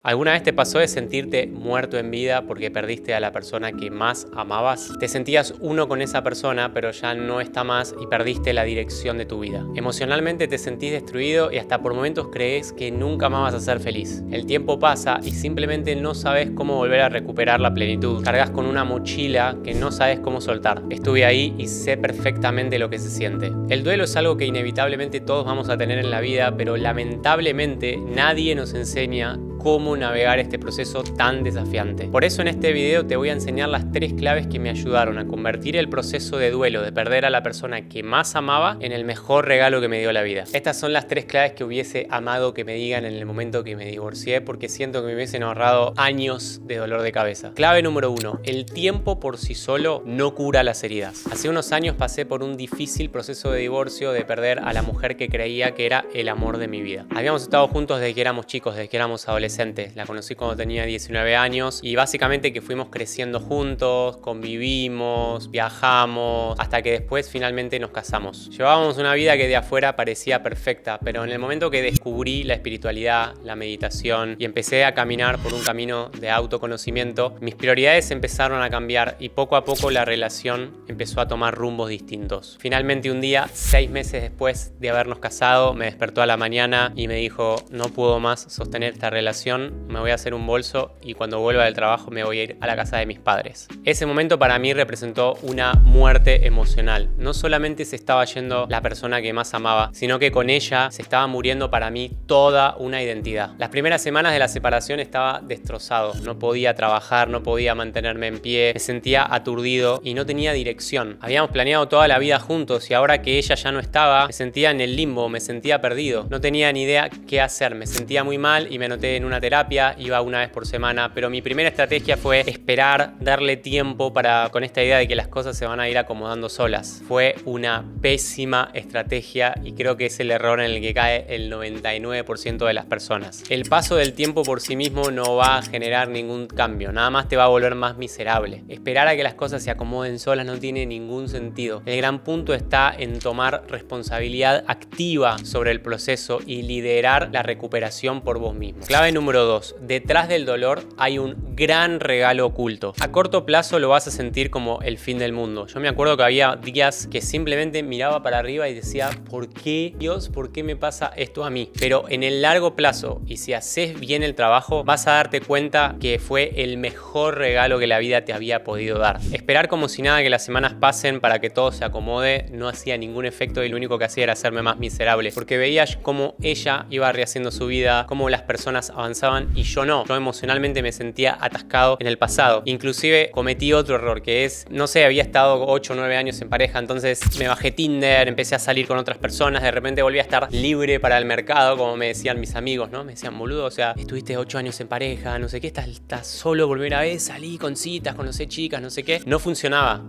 ¿Alguna vez te pasó de sentirte muerto en vida porque perdiste a la persona que más amabas? Te sentías uno con esa persona, pero ya no está más y perdiste la dirección de tu vida. Emocionalmente te sentís destruido y hasta por momentos crees que nunca más vas a ser feliz. El tiempo pasa y simplemente no sabes cómo volver a recuperar la plenitud. Cargas con una mochila que no sabes cómo soltar. Estuve ahí y sé perfectamente lo que se siente. El duelo es algo que inevitablemente todos vamos a tener en la vida, pero lamentablemente nadie nos enseña cómo navegar este proceso tan desafiante. Por eso en este video te voy a enseñar las 3 claves que me ayudaron a convertir el proceso de duelo de perder a la persona que más amaba en el mejor regalo que me dio la vida. Estas son las 3 claves que hubiese amado que me digan en el momento que me divorcié, porque siento que me hubiesen ahorrado años de dolor de cabeza. Clave número 1: el tiempo por sí solo no cura las heridas. Hace unos años pasé por un difícil proceso de divorcio, de perder a la mujer que creía que era el amor de mi vida. Habíamos estado juntos desde que éramos chicos, desde que éramos adolescentes. La conocí cuando tenía 19 años y básicamente que fuimos creciendo juntos, convivimos, viajamos, hasta que después finalmente nos casamos. Llevábamos una vida que de afuera parecía perfecta, pero en el momento que descubrí la espiritualidad, la meditación y empecé a caminar por un camino de autoconocimiento, mis prioridades empezaron a cambiar y poco a poco la relación empezó a tomar rumbos distintos. Finalmente un día, 6 meses después de habernos casado, me despertó a la mañana y me dijo: no puedo más sostener esta relación, me voy a hacer un bolso y cuando vuelva del trabajo me voy a ir a la casa de mis padres. Ese momento para mí representó una muerte emocional. No solamente se estaba yendo la persona que más amaba, sino que con ella se estaba muriendo para mí toda una identidad. Las primeras semanas de la separación estaba destrozado, no podía trabajar, no podía mantenerme en pie, me sentía aturdido y no tenía dirección. Habíamos planeado toda la vida juntos y ahora que ella ya no estaba, me sentía en el limbo, me sentía perdido. No tenía ni idea qué hacer, me sentía muy mal y me anoté en una terapia, iba una vez por semana, pero mi primera estrategia fue esperar, darle tiempo con esta idea de que las cosas se van a ir acomodando solas. Fue una pésima estrategia y creo que es el error en el que cae el 99% de las personas. El paso del tiempo por sí mismo no va a generar ningún cambio, nada más te va a volver más miserable. Esperar a que las cosas se acomoden solas no tiene ningún sentido. El gran punto está en tomar responsabilidad activa sobre el proceso y liderar la recuperación por vos mismo. Clave número 2. Detrás del dolor hay un gran regalo oculto. A corto plazo lo vas a sentir como el fin del mundo. Yo me acuerdo que había días que simplemente miraba para arriba y decía: ¿por qué, Dios? ¿Por qué me pasa esto a mí? Pero en el largo plazo, y si haces bien el trabajo, vas a darte cuenta que fue el mejor regalo que la vida te había podido dar. Esperar como si nada que las semanas pasen para que todo se acomode no hacía ningún efecto y lo único que hacía era hacerme más miserable, porque veía cómo ella iba rehaciendo su vida, cómo las personas avanzaban y yo no. Yo emocionalmente me sentía atascado en el pasado. Inclusive cometí otro error que es, no sé, había estado 8 o 9 años en pareja, entonces me bajé Tinder, empecé a salir con otras personas, de repente volví a estar libre para el mercado, como me decían mis amigos, ¿no? Me decían: boludo, o sea, estuviste 8 años en pareja, no sé qué, estás solo por primera vez, salí con citas, conocí chicas, no sé qué. No funcionaba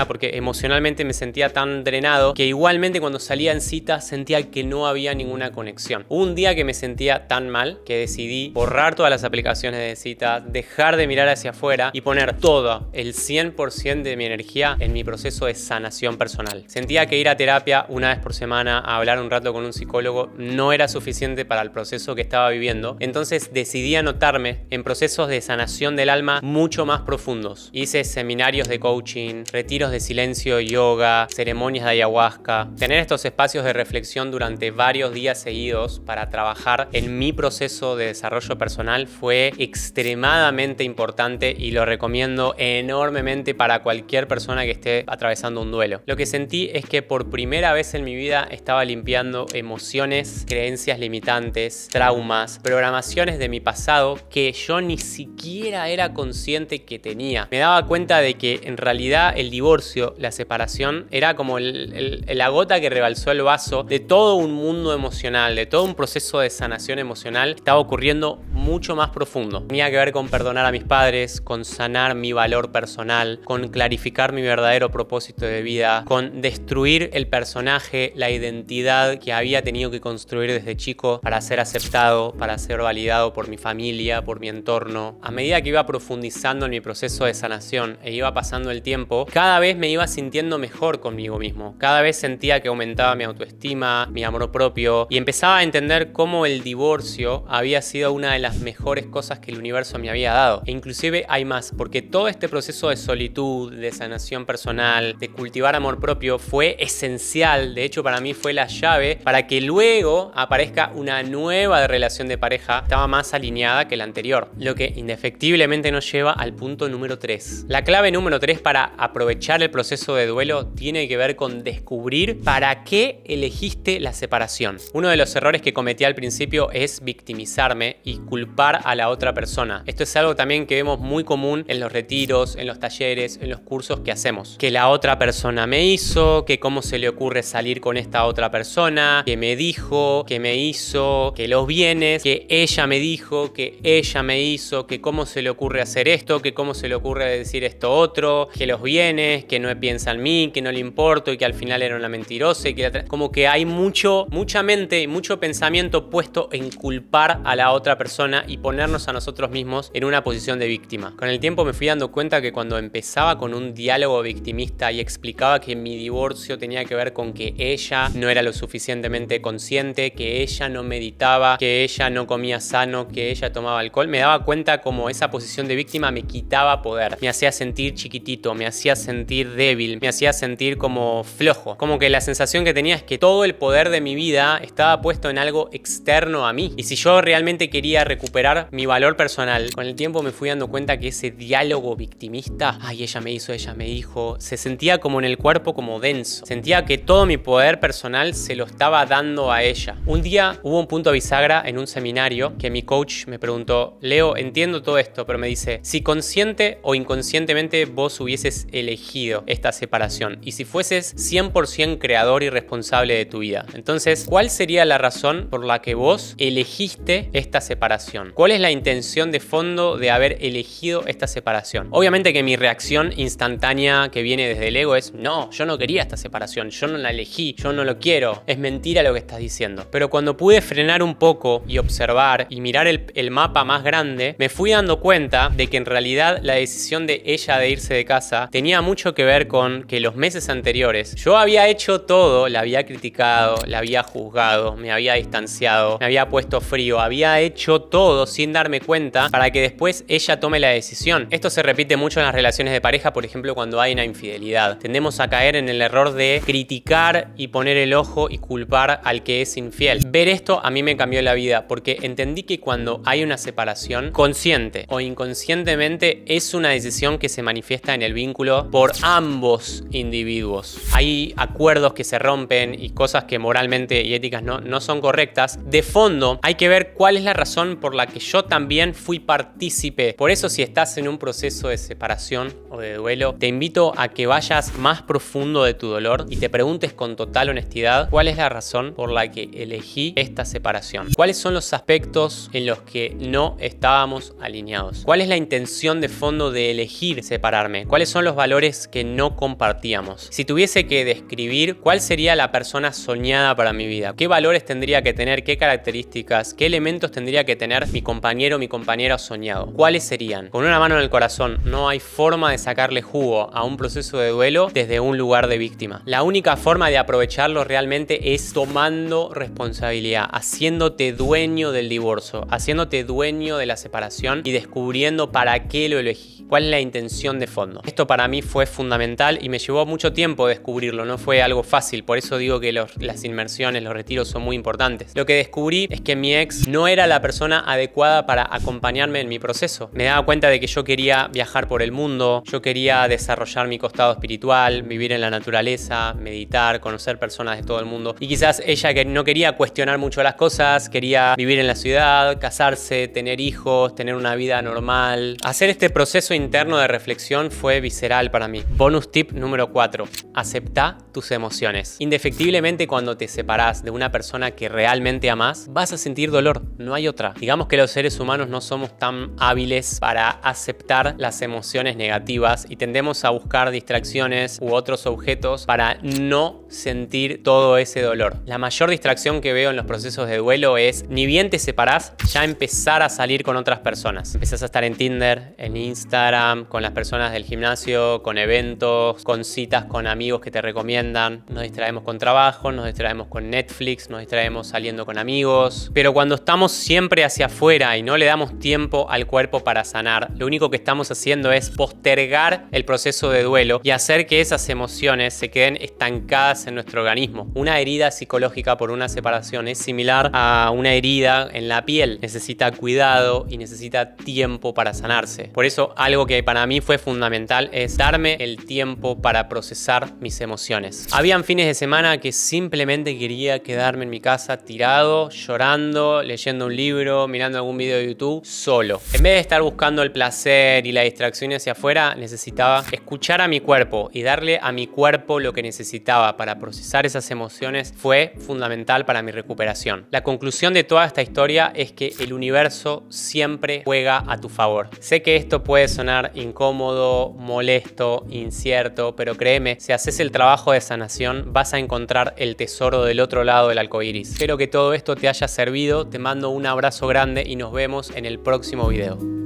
porque emocionalmente me sentía tan drenado que igualmente cuando salía en citas sentía que no había ninguna conexión. Hubo un día que me sentía tan mal que decidí borrar todas las aplicaciones de citas, dejar de mirar hacia afuera y poner todo, el 100% de mi energía en mi proceso de sanación personal. Sentía que ir a terapia una vez por semana, a hablar un rato con un psicólogo, no era suficiente para el proceso que estaba viviendo. Entonces decidí anotarme en procesos de sanación del alma mucho más profundos. Hice seminarios de coaching, retiros de silencio, yoga, ceremonias de ayahuasca. Tener estos espacios de reflexión durante varios días seguidos para trabajar en mi proceso de desarrollo personal fue extremadamente importante y lo recomiendo enormemente para cualquier persona que esté atravesando un duelo. Lo que sentí es que por primera vez en mi vida estaba limpiando emociones, creencias limitantes, traumas, programaciones de mi pasado que yo ni siquiera era consciente que tenía. Me daba cuenta de que en realidad el divorcio, la separación, era como la gota que rebalsó el vaso de todo un mundo emocional, de todo un proceso de sanación emocional que estaba ocurriendo mucho más profundo. Tenía que ver con perdonar sanar a mis padres, con sanar mi valor personal, con clarificar mi verdadero propósito de vida, con destruir el personaje, la identidad que había tenido que construir desde chico para ser aceptado, para ser validado por mi familia, por mi entorno. A medida que iba profundizando en mi proceso de sanación e iba pasando el tiempo, cada vez me iba sintiendo mejor conmigo mismo. Cada vez sentía que aumentaba mi autoestima, mi amor propio, y empezaba a entender cómo el divorcio había sido una de las mejores cosas que el universo me había dado. E inclusive hay más, porque todo este proceso de solitud, de sanación personal, de cultivar amor propio fue esencial. De hecho, para mí fue la llave para que luego aparezca una nueva relación de pareja que estaba más alineada que la anterior. Lo que indefectiblemente nos lleva al punto número 3. La clave número 3 para aprovechar el proceso de duelo tiene que ver con descubrir para qué elegiste la separación. Uno de los errores que cometí al principio es victimizarme y culpar a la otra persona. Esto es algo también que vemos muy común en los retiros, en los talleres, en los cursos que hacemos. Que la otra persona me hizo, que cómo se le ocurre salir con esta otra persona, que me dijo, que me hizo, que los bienes, que ella me dijo, que ella me hizo, que cómo se le ocurre hacer esto, que cómo se le ocurre decir esto otro, que los bienes, que no piensa en mí, que no le importo y que al final era una mentirosa y que como que hay mucha mente y mucho pensamiento puesto en culpar a la otra persona y ponernos a nosotros mismos en una posición de víctima. Con el tiempo me fui dando cuenta que cuando empezaba con un diálogo victimista y explicaba que mi divorcio tenía que ver con que ella no era lo suficientemente consciente, que ella no meditaba, que ella no comía sano, que ella tomaba alcohol, me daba cuenta como esa posición de víctima me quitaba poder, me hacía sentir chiquitito, me hacía sentir débil, me hacía sentir como flojo, como que la sensación que tenía es que todo el poder de mi vida estaba puesto en algo externo a mí. Y si yo realmente quería recuperar mi valor personal, con el tiempo me fui dando cuenta que ese diálogo victimista, ay, ella me hizo, ella me dijo, se sentía como en el cuerpo como denso. Sentía que todo mi poder personal se lo estaba dando a ella. Un día hubo un punto bisagra en un seminario que mi coach me preguntó, Leo, entiendo todo esto, pero me dice, si consciente o inconscientemente vos hubieses elegido esta separación y si fueses 100% creador y responsable de tu vida, entonces, ¿cuál sería la razón por la que vos elegiste esta separación? ¿Cuál es la intención de fondo de haber elegido esta separación? Obviamente que mi reacción instantánea que viene desde el ego es, no, yo no quería esta separación, yo no la elegí, yo no lo quiero, es mentira lo que estás diciendo. Pero cuando pude frenar un poco y observar y mirar el mapa más grande, me fui dando cuenta de que en realidad la decisión de ella de irse de casa tenía mucho que ver con que los meses anteriores yo había hecho todo, la había criticado, la había juzgado, me había distanciado, me había puesto frío, había hecho todo sin darme cuenta para que después ella tome la decisión. Esto se repite mucho en las relaciones de pareja, por ejemplo, cuando hay una infidelidad. Tendemos a caer en el error de criticar y poner el ojo y culpar al que es infiel. Ver esto a mí me cambió la vida porque entendí que cuando hay una separación, consciente o inconscientemente, es una decisión que se manifiesta en el vínculo por ambos individuos. Hay acuerdos que se rompen y cosas que moralmente y éticas no son correctas. De fondo, hay que ver cuál es la razón por la que yo también fui partícipe. Por eso, si estás en un proceso de separación o de duelo, te invito a que vayas más profundo de tu dolor y te preguntes con total honestidad cuál es la razón por la que elegí esta separación. ¿Cuáles son los aspectos en los que no estábamos alineados? ¿Cuál es la intención de fondo de elegir separarme? ¿Cuáles son los valores que no compartíamos? Si tuviese que describir cuál sería la persona soñada para mi vida, qué valores tendría que tener, qué características, qué elementos tendría que tener mi compañero o mi compañera soñado, ¿cuáles serían? Con una mano en el corazón, no hay forma de sacarle jugo a un proceso de duelo desde un lugar de víctima. La única forma de aprovecharlo realmente es tomando responsabilidad, haciéndote dueño del divorcio, haciéndote dueño de la separación y descubriendo para qué lo elegí, cuál es la intención de fondo. Esto para mí fue fundamental y me llevó mucho tiempo descubrirlo, no fue algo fácil, por eso digo que las inmersiones, los retiros son muy importantes. Lo que descubrí es que mi ex no era la persona adecuada para acompañarme en mi proceso. Me daba cuenta de que yo quería viajar por el mundo, yo quería desarrollar mi costado espiritual, vivir en la naturaleza, meditar, conocer personas de todo el mundo. Y quizás ella que no quería cuestionar mucho las cosas, quería vivir en la ciudad, casarse, tener hijos, tener una vida normal. Hacer este proceso interno de reflexión fue visceral para mí. Bonus tip número 4. Aceptá tus emociones. Indefectiblemente, cuando te separás de una persona que realmente amás, vas a sentir dolor, no hay otra. Digamos que los seres humanos no somos tan hábiles para aceptar las emociones negativas y tendemos a buscar distracciones u otros objetos para no sentir todo ese dolor. La mayor distracción que veo en los procesos de duelo es, ni bien te separás, ya empezar a salir con otras personas. Empezás a estar en Tinder, en Instagram, con las personas del gimnasio, con eventos, con citas con amigos que te recomiendan. Nos distraemos con trabajo, nos distraemos con Netflix, nos distraemos saliendo con amigos. Pero cuando estamos siempre hacia afuera y no le damos tiempo al cuerpo para sanar, lo único que estamos haciendo es postergar el proceso de duelo y hacer que esas emociones se queden estancadas en nuestro organismo. Una herida psicológica por una separación es similar a una herida en la piel. Necesita cuidado y necesita tiempo para sanarse. Por eso, algo que para mí fue fundamental es darme el tiempo para procesar mis emociones. Habían fines de semana que simplemente quería quedarme en mi casa tirado, llorando, leyendo un libro, mirando algún video de YouTube, solo. En vez de estar buscando el placer y la distracción hacia afuera, necesitaba escuchar a mi cuerpo y darle a mi cuerpo lo que necesitaba para procesar esas emociones. Fue fundamental para mi recuperación. La conclusión de toda esta historia es que el universo siempre juega a tu favor. Sé que esto puede sonar incómodo, molesto, incierto, pero créeme, si haces el trabajo de sanación, vas a encontrar el tesoro del otro lado del arcoíris. Espero que todo esto te haya servido, te mando un abrazo grande y nos vemos en el próximo video.